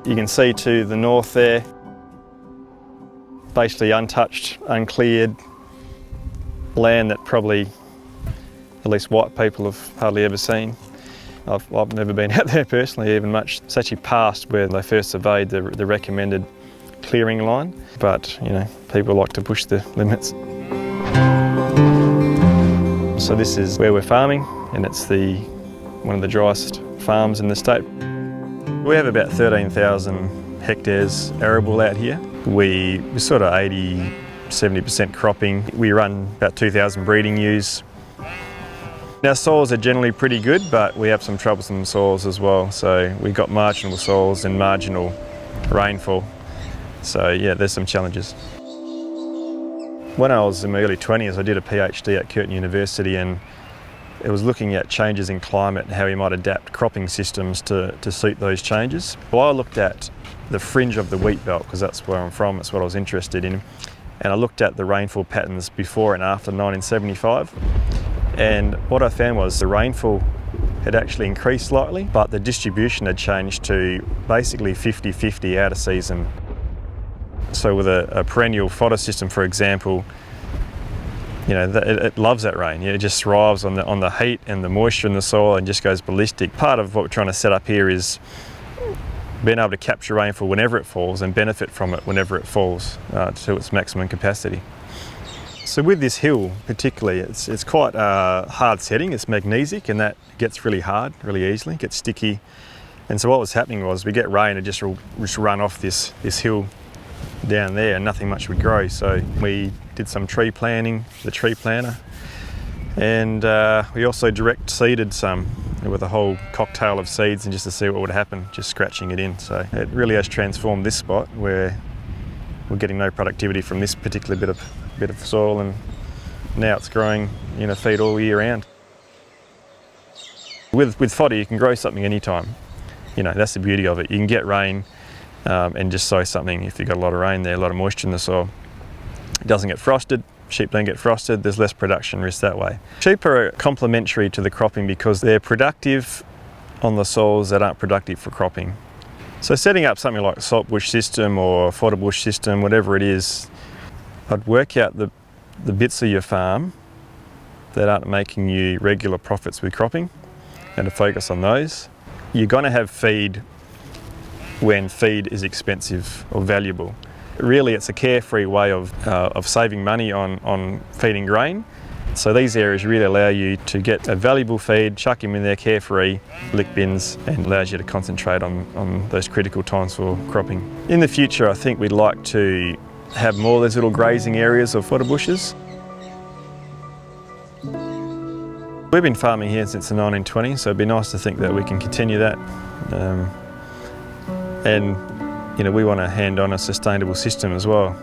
You can see to the north there, basically untouched, uncleared land that probably at least white people have hardly ever seen. I've never been out there personally even much. It's actually past where they first surveyed the recommended clearing line, but you know, people like to push the limits. So this is where we're farming, and it's one of the driest farms in the state. We have about 13,000 hectares arable out here. We're sort of 80–70% cropping. We run about 2,000 breeding ewes. Our soils are generally pretty good, but we have some troublesome soils as well. So we've got marginal soils and marginal rainfall. So yeah, there's some challenges. When I was in my early 20s, I did a PhD at Curtin University, and it was looking at changes in climate and how we might adapt cropping systems to suit those changes. Well, I looked at the fringe of the wheatbelt, because that's where I'm from, that's what I was interested in. And I looked at the rainfall patterns before and after 1975. And what I found was the rainfall had actually increased slightly, but the distribution had changed to basically 50-50 out of season. So with a perennial fodder system, for example, you know, it loves that rain. It just thrives on the heat and the moisture in the soil and just goes ballistic. Part of what we're trying to set up here is being able to capture rainfall whenever it falls and benefit from it whenever it falls to its maximum capacity. So with this hill particularly, it's quite a hard setting. It's magnesic, and that gets really hard really easily, gets sticky. And so what was happening was we get rain and just run off this hill down there, and nothing much would grow. So we did some tree planting, the tree planter, and we also direct seeded some with a whole cocktail of seeds, and just to see what would happen, just scratching it in. So it really has transformed this spot where we're getting no productivity from this particular bit of soil, and now it's growing in a feed all year round. With fodder, you can grow something anytime. You know, that's the beauty of it. You can get rain and just sow something if you've got a lot of rain there, a lot of moisture in the soil. It doesn't get frosted. Sheep don't get frosted. There's less production risk that way. Sheep are complementary to the cropping because they're productive on the soils that aren't productive for cropping. So setting up something like a salt bush system or fodder bush system, whatever it is, I'd work out the bits of your farm that aren't making you regular profits with cropping, and to focus on those. You're going to have feed when feed is expensive or valuable. Really, it's a carefree way of saving money on feeding grain. So these areas really allow you to get a valuable feed, chuck them in there carefree, lick bins, and allows you to concentrate on those critical times for cropping. In the future, I think we'd like to have more of those little grazing areas of fodder bushes. We've been farming here since the 1920s, so it'd be nice to think that we can continue that. And you know, we want to hand on a sustainable system as well.